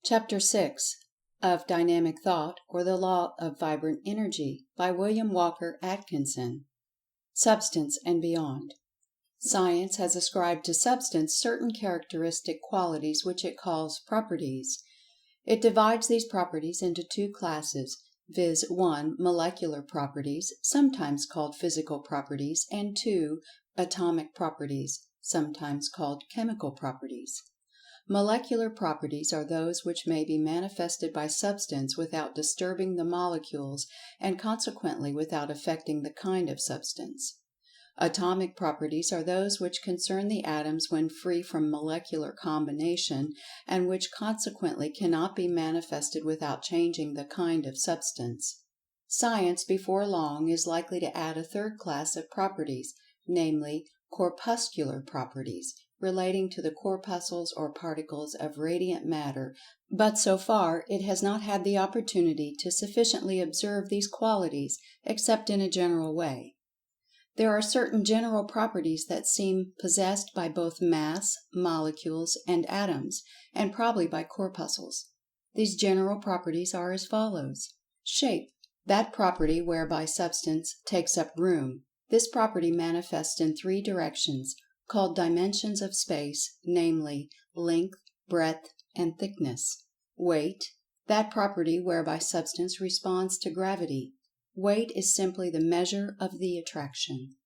Chapter 6 of Dynamic Thought, or the Law of Vibrant Energy, by William Walker Atkinson. Substance and Beyond. Science has ascribed to Substance certain characteristic qualities which it calls properties. It divides these properties into two classes, viz. 1. Molecular properties, sometimes called physical properties, and 2. Atomic properties, sometimes called chemical properties. Molecular properties are those which may be manifested by Substance without disturbing the molecules, and consequently without affecting the kind of Substance. Atomic properties are those which concern the atoms when free from molecular combination, and which consequently cannot be manifested without changing the kind of Substance. Science before long is likely to add a third class of properties, namely corpuscular properties, relating to the corpuscles or particles of radiant matter, but so far it has not had the opportunity to sufficiently observe these qualities except in a general way. There are certain general properties that seem possessed by both mass, molecules, and atoms, and probably by corpuscles. These general properties are as follows. Shape, that property whereby Substance takes up room. This property manifests in three directions, called dimensions of space, namely, length, breadth, and thickness. Weight, that property whereby Substance responds to gravity. Weight is simply the measure of the attraction.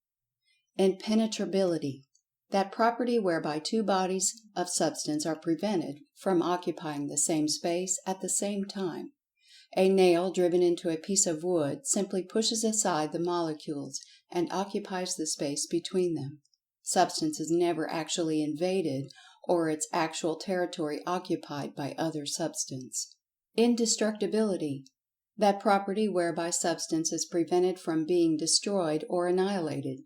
Impenetrability, that property whereby two bodies of Substance are prevented from occupying the same space at the same time. A nail driven into a piece of wood simply pushes aside the molecules and occupies the space between them. Substance is never actually invaded, or its actual territory occupied by other Substance. Indestructibility, that property whereby Substance is prevented from being destroyed or annihilated.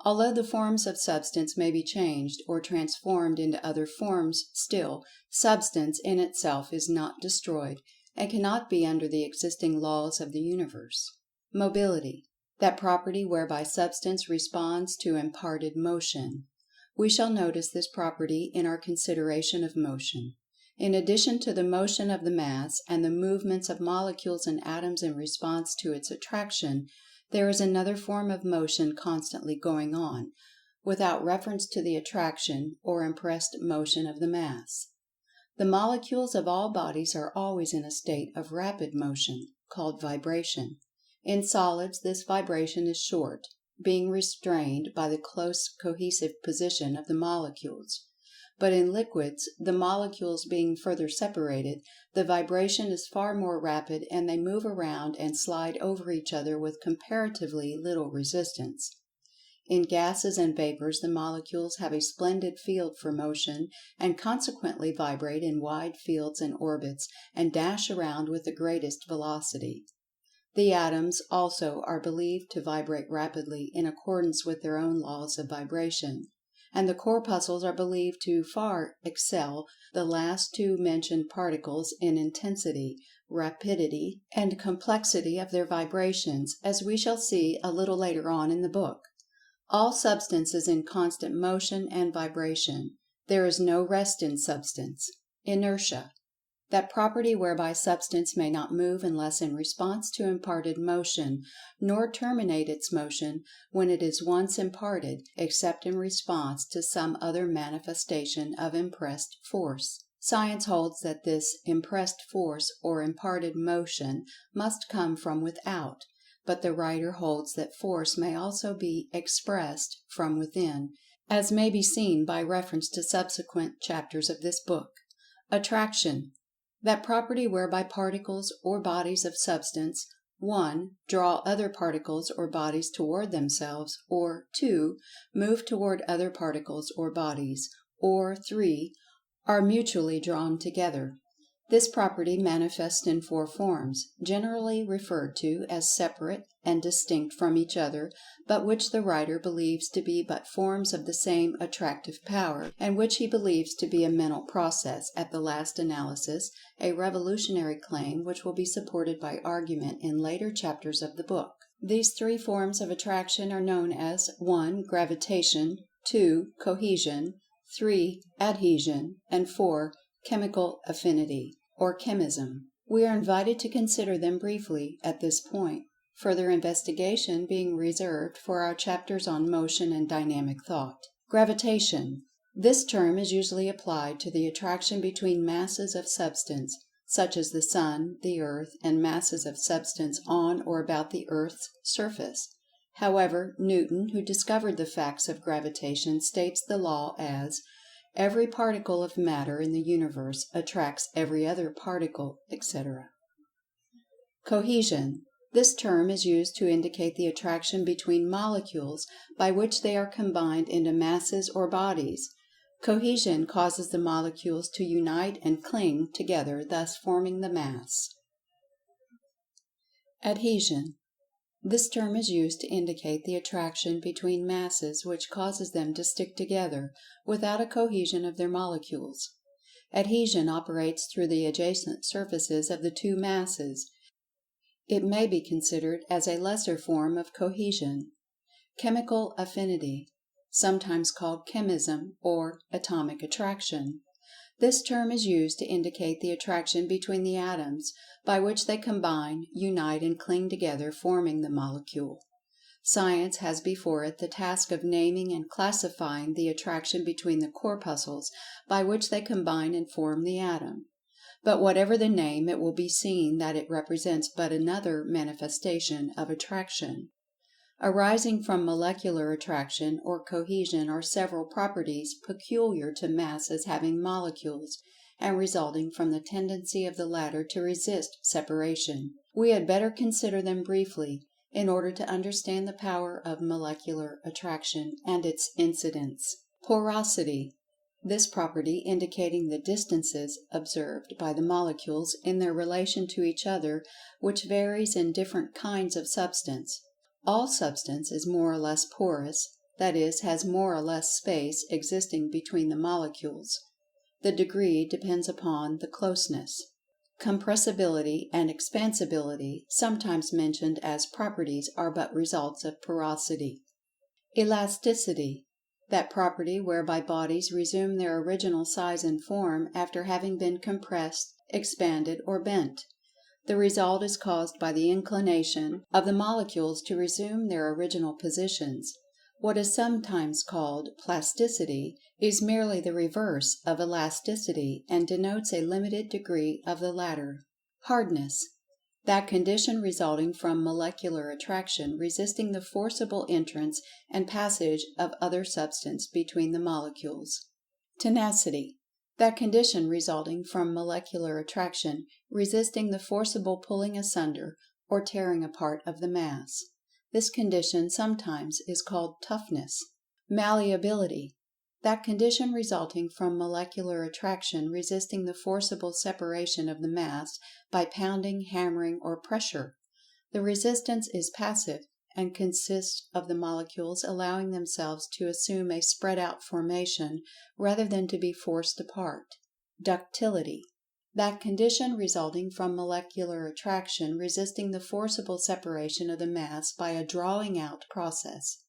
Although the forms of Substance may be changed or transformed into other forms, still, Substance in itself is not destroyed, and cannot be under the existing laws of the universe. Mobility, that property whereby Substance responds to imparted motion. We shall notice this property in our consideration of motion. In addition to the motion of the mass, and the movements of molecules and atoms in response to its attraction, there is another form of motion constantly going on, without reference to the attraction or impressed motion of the mass. The molecules of all bodies are always in a state of rapid motion, called vibration. In solids this vibration is short, being restrained by the close cohesive position of the molecules. But in liquids, the molecules being further separated, the vibration is far more rapid, and they move around and slide over each other with comparatively little resistance. In gases and vapors the molecules have a splendid field for motion, and consequently vibrate in wide fields and orbits, and dash around with the greatest velocity. The atoms also are believed to vibrate rapidly in accordance with their own laws of vibration, and the corpuscles are believed to far excel the last two mentioned particles in intensity, rapidity, and complexity of their vibrations, as we shall see a little later on in the book. All Substance is in constant motion and vibration. There is no rest in Substance. Inertia, that property whereby Substance may not move unless in response to imparted motion, nor terminate its motion when it is once imparted, except in response to some other manifestation of impressed force. Science holds that this impressed force or imparted motion must come from without, but the writer holds that force may also be expressed from within, as may be seen by reference to subsequent chapters of this book. Attraction, that property whereby particles or bodies of Substance 1. Draw other particles or bodies toward themselves, or 2. Move toward other particles or bodies, or 3. Are mutually drawn together. This property manifests in four forms, generally referred to as separate and distinct from each other, but which the writer believes to be but forms of the same attractive power, and which he believes to be a mental process, at the last analysis, a revolutionary claim which will be supported by argument in later chapters of the book. These three forms of attraction are known as 1. Gravitation, 2. Cohesion, 3. Adhesion, and 4. Chemical affinity. or chemism. We are invited to consider them briefly at this point, further investigation being reserved for our chapters on motion and dynamic thought. Gravitation. This term is usually applied to the attraction between masses of substance, such as the sun, the earth, and masses of substance on or about the earth's surface. However, Newton, who discovered the facts of gravitation, states the law as every particle of matter in the universe attracts every other particle, etc. Cohesion. This term is used to indicate the attraction between molecules by which they are combined into masses or bodies. Cohesion causes the molecules to unite and cling together, thus forming the mass. Adhesion. This term is used to indicate the attraction between masses which causes them to stick together without a cohesion of their molecules. Adhesion operates through the adjacent surfaces of the two masses. It may be considered as a lesser form of cohesion. Chemical affinity, sometimes called chemism or atomic attraction. This term is used to indicate the attraction between the atoms by which they combine, unite, and cling together, forming the molecule. Science has before it the task of naming and classifying the attraction between the corpuscles by which they combine and form the atom. But whatever the name, it will be seen that it represents but another manifestation of attraction. Arising from molecular attraction or cohesion are several properties peculiar to masses having molecules, and resulting from the tendency of the latter to resist separation. We had better consider them briefly, in order to understand the power of molecular attraction and its incidence. Porosity. This property indicating the distances observed by the molecules in their relation to each other, which varies in different kinds of substance. All substance is more or less porous, that is, has more or less space existing between the molecules. The degree depends upon the closeness. Compressibility and expansibility, sometimes mentioned as properties, are but results of porosity. Elasticity. That property whereby bodies resume their original size and form after having been compressed, expanded, or bent. The result is caused by the inclination of the molecules to resume their original positions. What is sometimes called plasticity is merely the reverse of elasticity, and denotes a limited degree of the latter. Hardness. That condition resulting from molecular attraction resisting the forcible entrance and passage of other substance between the molecules. Tenacity. That condition resulting from molecular attraction resisting the forcible pulling asunder or tearing apart of the mass. This condition sometimes is called toughness. Malleability. That condition resulting from molecular attraction resisting the forcible separation of the mass by pounding, hammering, or pressure. The resistance is passive, and consists of the molecules allowing themselves to assume a spread-out formation rather than to be forced apart. Ductility. That condition resulting from molecular attraction resisting the forcible separation of the mass by a drawing-out process.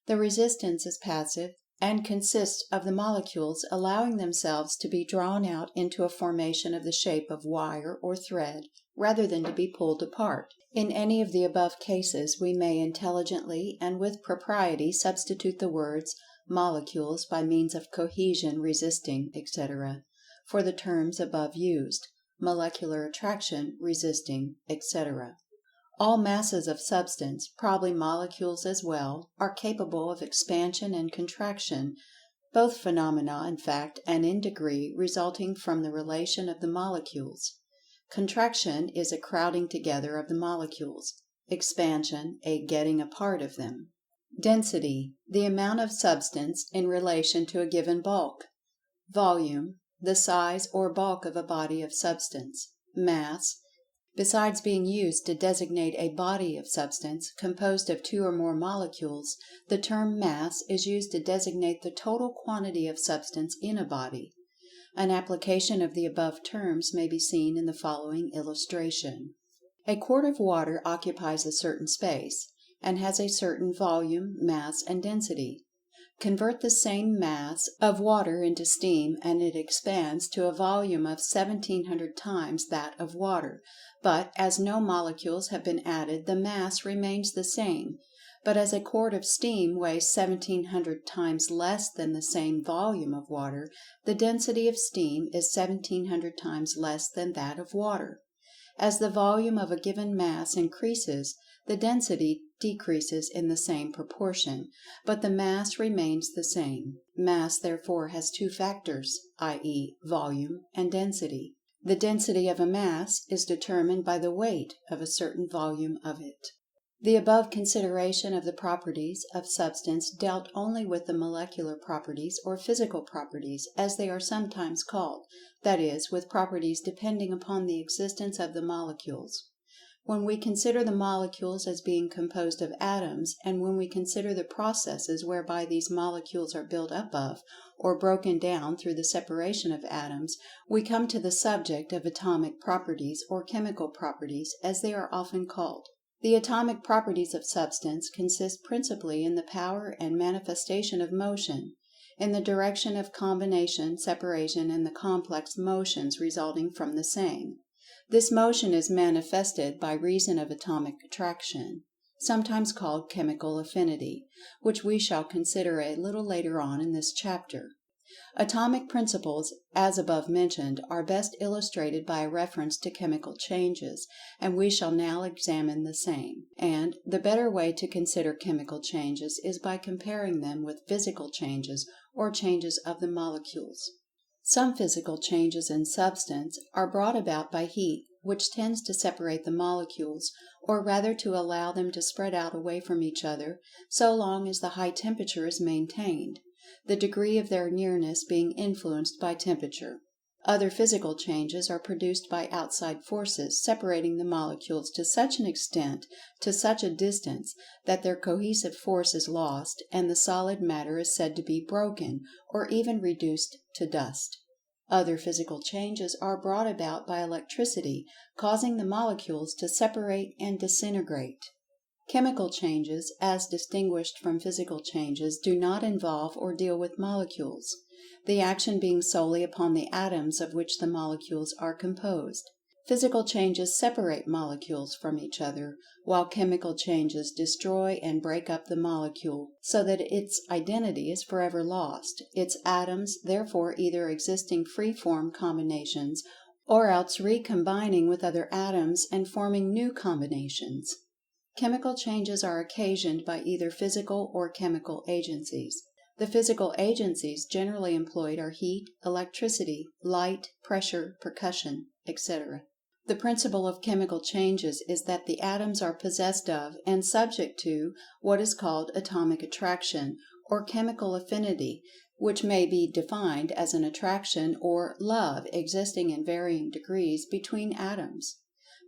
The resistance is passive, and consists of the molecules allowing themselves to be drawn out into a formation of the shape of wire or thread, rather than to be pulled apart. In any of the above cases we may intelligently and with propriety substitute the words molecules by means of cohesion, resisting, etc., for the terms above used, molecular attraction, resisting, etc. All masses of substance, probably molecules as well, are capable of expansion and contraction, both phenomena in fact and in degree resulting from the relation of the molecules. Contraction is a crowding together of the molecules, expansion a getting apart of them. Density, the amount of substance in relation to a given bulk. Volume, the size or bulk of a body of substance. Mass, besides being used to designate a body of substance composed of two or more molecules, the term mass is used to designate the total quantity of substance in a body. An application of the above terms may be seen in the following illustration. A quart of water occupies a certain space, and has a certain volume, mass, and density. Convert the same mass of water into steam and it expands to a volume of 1,700 times that of water, but as no molecules have been added the mass remains the same. But as a quart of steam weighs 1,700 times less than the same volume of water, the density of steam is 1,700 times less than that of water. As the volume of a given mass increases, the density decreases in the same proportion, but the mass remains the same. Mass therefore has two factors, i.e., volume and density. The density of a mass is determined by the weight of a certain volume of it. The above consideration of the properties of Substance dealt only with the molecular properties, or physical properties, as they are sometimes called, that is, with properties depending upon the existence of the molecules. When we consider the molecules as being composed of atoms, and when we consider the processes whereby these molecules are built up of, or broken down through the separation of atoms, we come to the subject of atomic properties, or chemical properties, as they are often called. The atomic properties of Substance consist principally in the power and manifestation of motion, in the direction of combination, separation, and the complex motions resulting from the same. This motion is manifested by reason of atomic attraction, sometimes called chemical affinity, which we shall consider a little later on in this chapter. Atomic principles, as above mentioned, are best illustrated by a reference to chemical changes, and we shall now examine the same. And the better way to consider chemical changes is by comparing them with physical changes, or changes of the molecules. Some physical changes in Substance are brought about by heat, which tends to separate the molecules, or rather to allow them to spread out away from each other, so long as the high temperature is maintained, the degree of their nearness being influenced by temperature. Other physical changes are produced by outside forces, separating the molecules to such an extent, to such a distance, that their cohesive force is lost, and the solid matter is said to be broken, or even reduced to dust. Other physical changes are brought about by electricity, causing the molecules to separate and disintegrate. Chemical changes, as distinguished from physical changes, do not involve or deal with molecules, the action being solely upon the atoms of which the molecules are composed. Physical changes separate molecules from each other, while chemical changes destroy and break up the molecule, so that its identity is forever lost, its atoms therefore either existing free-form combinations, or else recombining with other atoms and forming new combinations. Chemical changes are occasioned by either physical or chemical agencies. The physical agencies generally employed are heat, electricity, light, pressure, percussion, etc. The principle of chemical changes is that the atoms are possessed of, and subject to, what is called atomic attraction, or chemical affinity, which may be defined as an attraction or love existing in varying degrees between atoms.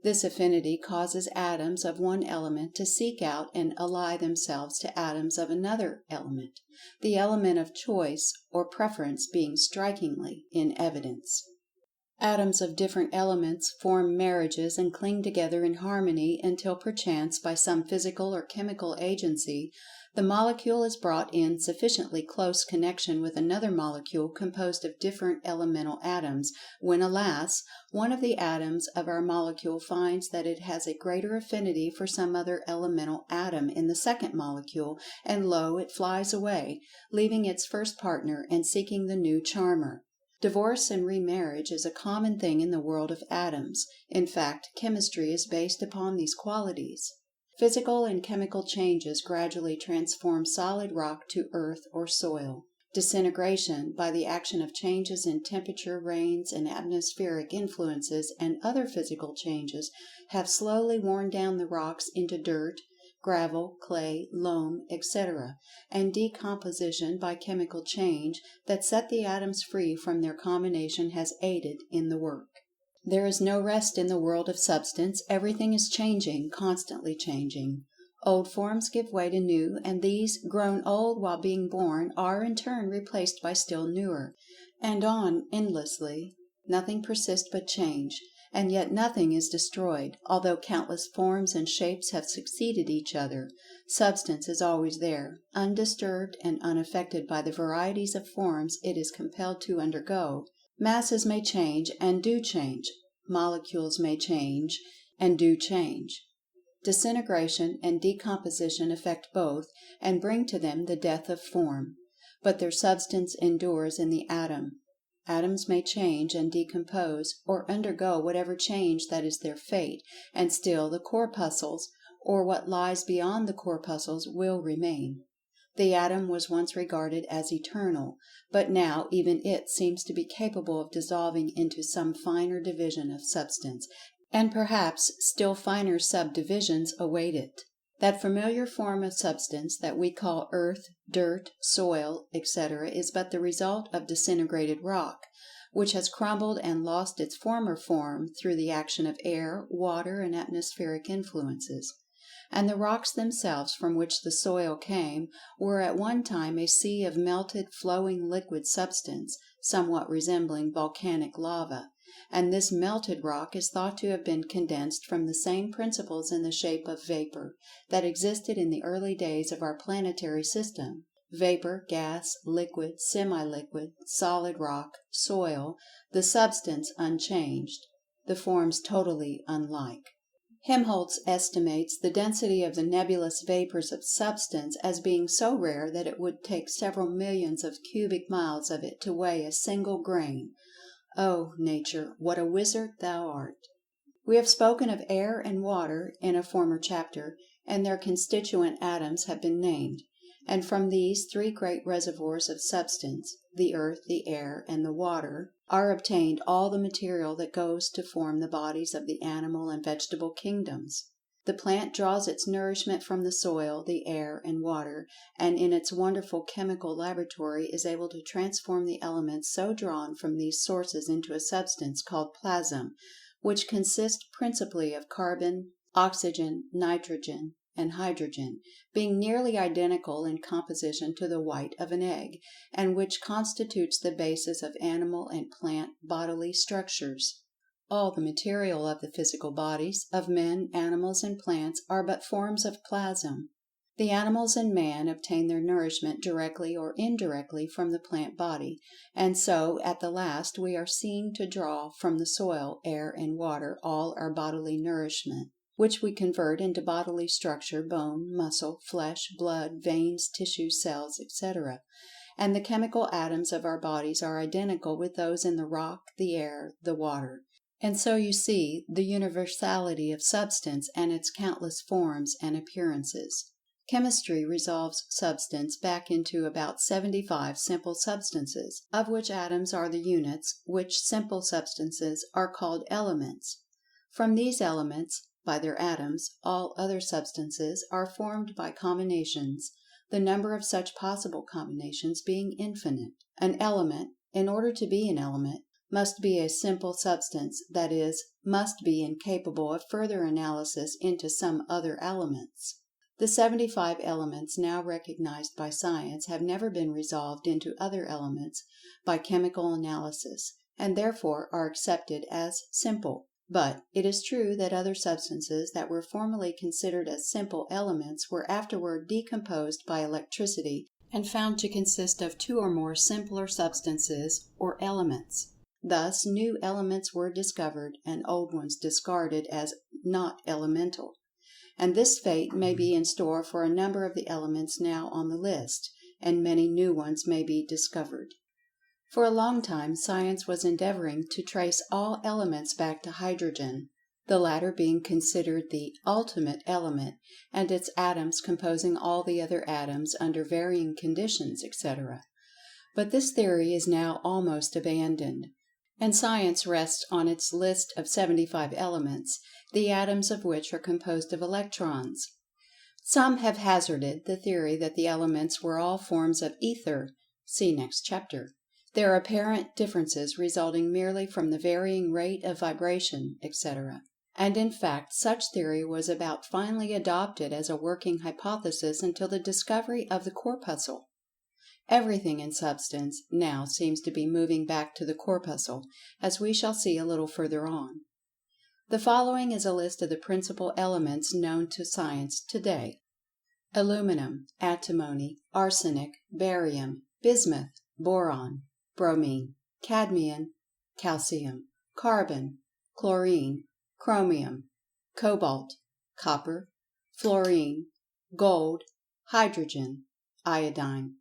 This affinity causes atoms of one element to seek out and ally themselves to atoms of another element, the element of choice or preference being strikingly in evidence. Atoms of different elements form marriages and cling together in harmony until perchance by some physical or chemical agency the molecule is brought in sufficiently close connection with another molecule composed of different elemental atoms, when, alas, one of the atoms of our molecule finds that it has a greater affinity for some other elemental atom in the second molecule, and lo, it flies away, leaving its first partner and seeking the new charmer. Divorce and remarriage is a common thing in the world of atoms. In fact, chemistry is based upon these qualities. Physical and chemical changes gradually transform solid rock to earth or soil. Disintegration, by the action of changes in temperature, rains, and atmospheric influences, and other physical changes, have slowly worn down the rocks into dirt, gravel, clay, loam, etc., and decomposition by chemical change that set the atoms free from their combination has aided in the work. There is no rest in the world of Substance. Everything is changing, constantly changing. Old forms give way to new, and these, grown old while being born, are in turn replaced by still newer, and on endlessly. Nothing persists but change, and yet nothing is destroyed. Although countless forms and shapes have succeeded each other, substance is always there, undisturbed and unaffected by the varieties of forms it is compelled to undergo. Masses may change and do change. Molecules may change and do change. Disintegration and decomposition affect both, and bring to them the death of form. But their substance endures in the atom. Atoms may change and decompose, or undergo whatever change that is their fate, and still the corpuscles, or what lies beyond the corpuscles, will remain. The atom was once regarded as eternal, but now even it seems to be capable of dissolving into some finer division of substance, and perhaps still finer subdivisions await it. That familiar form of substance that we call earth, dirt, soil, etc., is but the result of disintegrated rock, which has crumbled and lost its former form through the action of air, water, and atmospheric influences. And the rocks themselves from which the soil came were at one time a sea of melted, flowing liquid substance, somewhat resembling volcanic lava. And this melted rock is thought to have been condensed from the same principles in the shape of vapor that existed in the early days of our planetary system. Vapor, gas, liquid, semi-liquid, solid rock, soil, the substance unchanged, the forms totally unlike. Helmholtz estimates the density of the nebulous vapors of substance as being so rare that it would take several millions of cubic miles of it to weigh a single grain. Oh, Nature, what a wizard thou art! We have spoken of air and water in a former chapter, and their constituent atoms have been named. And from these three great reservoirs of substance, the earth, the air, and the water, are obtained all the material that goes to form the bodies of the animal and vegetable kingdoms. The plant draws its nourishment from the soil, the air, and water, and in its wonderful chemical laboratory is able to transform the elements so drawn from these sources into a substance called plasm, which consists principally of carbon, oxygen, nitrogen, and hydrogen, being nearly identical in composition to the white of an egg, and which constitutes the basis of animal and plant bodily structures. All the material of the physical bodies of men, animals, and plants are but forms of plasm. The animals and man obtain their nourishment directly or indirectly from the plant body, and so at the last we are seen to draw from the soil, air, and water all our bodily nourishment, which we convert into bodily structure, bone, muscle, flesh, blood, veins, tissues, cells, etc. And the chemical atoms of our bodies are identical with those in the rock, the air, the water. And so you see the universality of substance and its countless forms and appearances. Chemistry resolves substance back into about 75 simple substances, of which atoms are the units, which simple substances are called elements. From these elements, by their atoms, all other substances are formed by combinations, the number of such possible combinations being infinite. An element, in order to be an element, must be a simple substance, that is, must be incapable of further analysis into some other elements. The 75 elements now recognized by science have never been resolved into other elements by chemical analysis, and therefore are accepted as simple. But it is true that other substances that were formerly considered as simple elements were afterward decomposed by electricity and found to consist of two or more simpler substances or elements. Thus, new elements were discovered and old ones discarded as not elemental. And this fate may be in store for a number of the elements now on the list, and many new ones may be discovered. For a long time science was endeavoring to trace all elements back to hydrogen, the latter being considered the ultimate element, and its atoms composing all the other atoms under varying conditions, etc. But this theory is now almost abandoned, and science rests on its list of 75 elements, the atoms of which are composed of electrons. Some have hazarded the theory that the elements were all forms of ether (see next chapter), their apparent differences resulting merely from the varying rate of vibration, etc. And in fact such theory was about finally adopted as a working hypothesis until the discovery of the corpuscle. Everything in substance now seems to be moving back to the corpuscle, as we shall see a little further on. The following is a list of the principal elements known to science today: aluminum, antimony, arsenic, barium, bismuth, boron, bromine, cadmium, calcium, carbon, chlorine, chromium, cobalt, copper, fluorine, gold, hydrogen, iodine,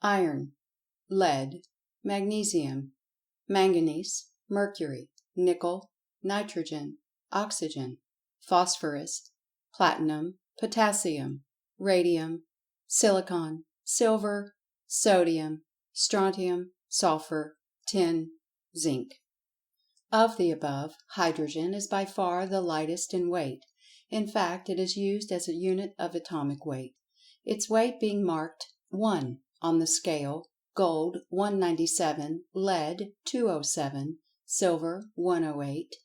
iron, lead, magnesium, manganese, mercury, nickel, nitrogen, oxygen, phosphorus, platinum, potassium, radium, silicon, silver, sodium, strontium, sulfur, tin, zinc. Of the above, hydrogen is by far the lightest in weight. In fact, it is used as a unit of atomic weight, its weight being marked 1 on the scale, gold 197, lead 207, silver 108,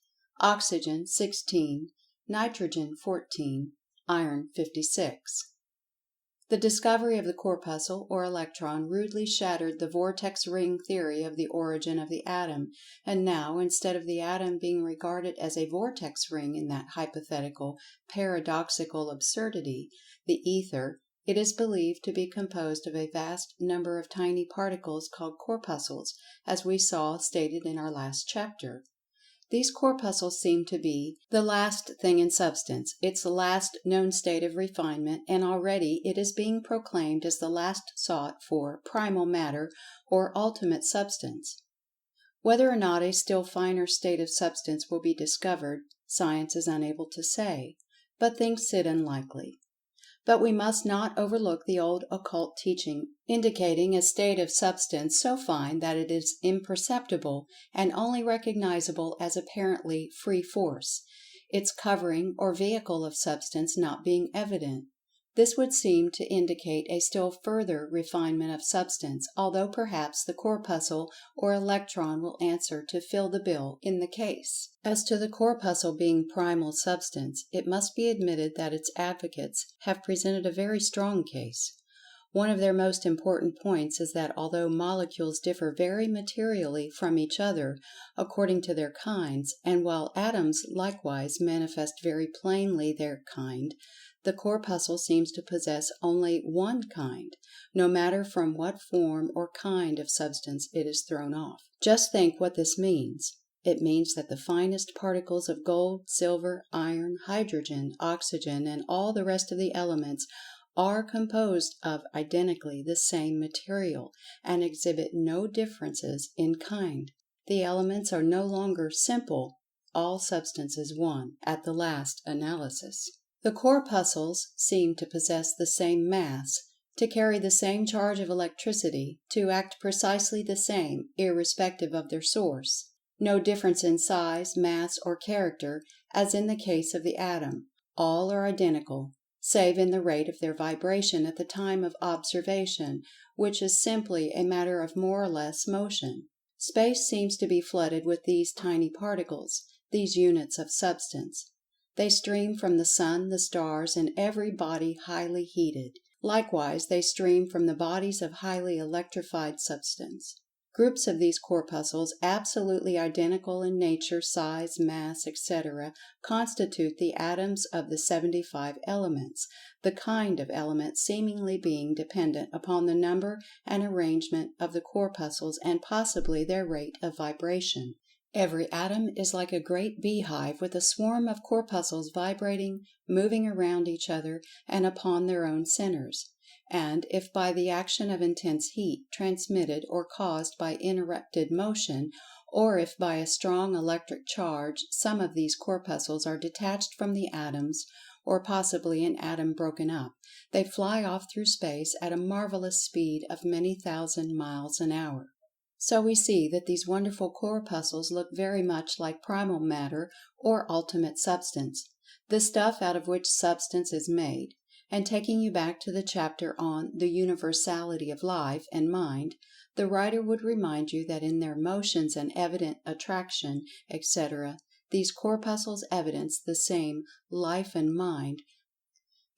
oxygen 16, nitrogen 14, iron 56. The discovery of the corpuscle or electron rudely shattered the vortex ring theory of the origin of the atom, and now, instead of the atom being regarded as a vortex ring in that hypothetical, paradoxical absurdity, the ether, it is believed to be composed of a vast number of tiny particles called corpuscles, as we saw stated in our last chapter. These corpuscles seem to be the last thing in Substance, its last known state of refinement, and already it is being proclaimed as the last sought for Primal Matter or Ultimate Substance. Whether or not a still finer state of Substance will be discovered, science is unable to say, but thinks it unlikely. But we must not overlook the old occult teaching indicating a state of Substance so fine that it is imperceptible and only recognizable as apparently free force, its covering or vehicle of Substance not being evident. This would seem to indicate a still further refinement of Substance, although perhaps the corpuscle or electron will answer to fill the bill in the case. As to the corpuscle being primal Substance, it must be admitted that its advocates have presented a very strong case. One of their most important points is that although molecules differ very materially from each other according to their kinds, and while atoms likewise manifest very plainly their kind, the corpuscle seems to possess only one kind, no matter from what form or kind of substance it is thrown off. Just think what this means. It means that the finest particles of gold, silver, iron, hydrogen, oxygen, and all the rest of the elements are composed of identically the same material, and exhibit no differences in kind. The elements are no longer simple. All substance is one, at the last analysis. The corpuscles seem to possess the same mass, to carry the same charge of electricity, to act precisely the same, irrespective of their source. No difference in size, mass, or character, as in the case of the atom. All are identical, save in the rate of their vibration at the time of observation, which is simply a matter of more or less motion. Space seems to be flooded with these tiny particles, these units of Substance. They stream from the sun, the stars, and every body highly heated. Likewise, they stream from the bodies of highly electrified Substance. Groups of these corpuscles, absolutely identical in nature, size, mass, etc., constitute the atoms of the 75 elements, the kind of element seemingly being dependent upon the number and arrangement of the corpuscles and possibly their rate of vibration. Every atom is like a great beehive with a swarm of corpuscles vibrating, moving around each other, and upon their own centers. And if by the action of intense heat, transmitted or caused by interrupted motion, or if by a strong electric charge, some of these corpuscles are detached from the atoms, or possibly an atom broken up, they fly off through space at a marvelous speed of many thousand miles an hour. So we see that these wonderful corpuscles look very much like primal matter or ultimate substance, the stuff out of which substance is made. And taking you back to the chapter on the universality of life and mind, the writer would remind you that in their motions and evident attraction, etc., these corpuscles evidence the same life and mind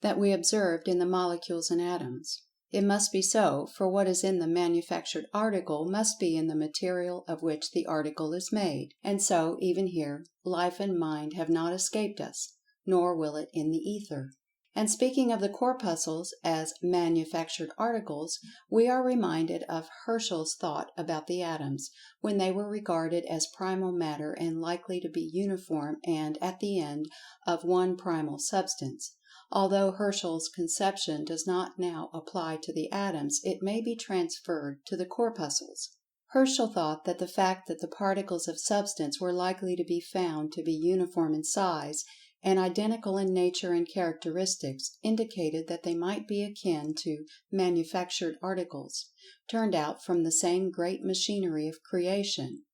that we observed in the molecules and atoms. It must be so, for what is in the manufactured article must be in the material of which the article is made. And so, even here, Life and Mind have not escaped us, nor will it in the Ether. And speaking of the corpuscles as manufactured articles, we are reminded of Herschel's thought about the atoms, when they were regarded as primal matter and likely to be uniform and, at the end, of one primal substance. Although Herschel's conception does not now apply to the atoms, it may be transferred to the corpuscles. Herschel thought that the fact that the particles of Substance were likely to be found to be uniform in size and identical in nature and characteristics indicated that they might be akin to manufactured articles, turned out from the same great machinery of creation.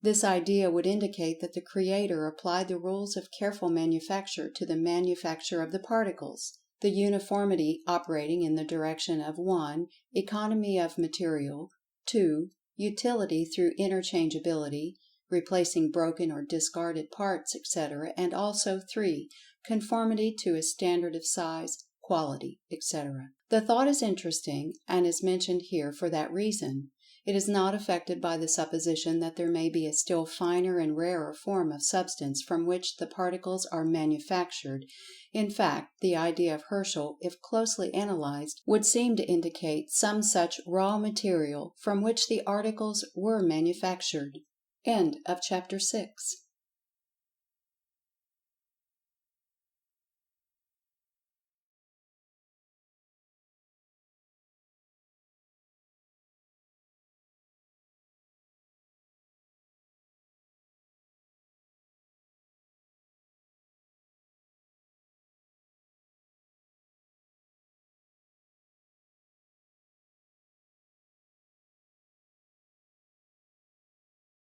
This idea would indicate that the Creator applied the rules of careful manufacture to the manufacture of the particles, the uniformity operating in the direction of 1. Economy of material, 2. Utility through interchangeability, replacing broken or discarded parts, etc., and also 3. Conformity to a standard of size, quality, etc. The thought is interesting, and is mentioned here for that reason. It is not affected by the supposition that there may be a still finer and rarer form of Substance from which the particles are manufactured. In fact, the idea of Herschel, if closely analyzed, would seem to indicate some such raw material from which the articles were manufactured. End of Chapter 6.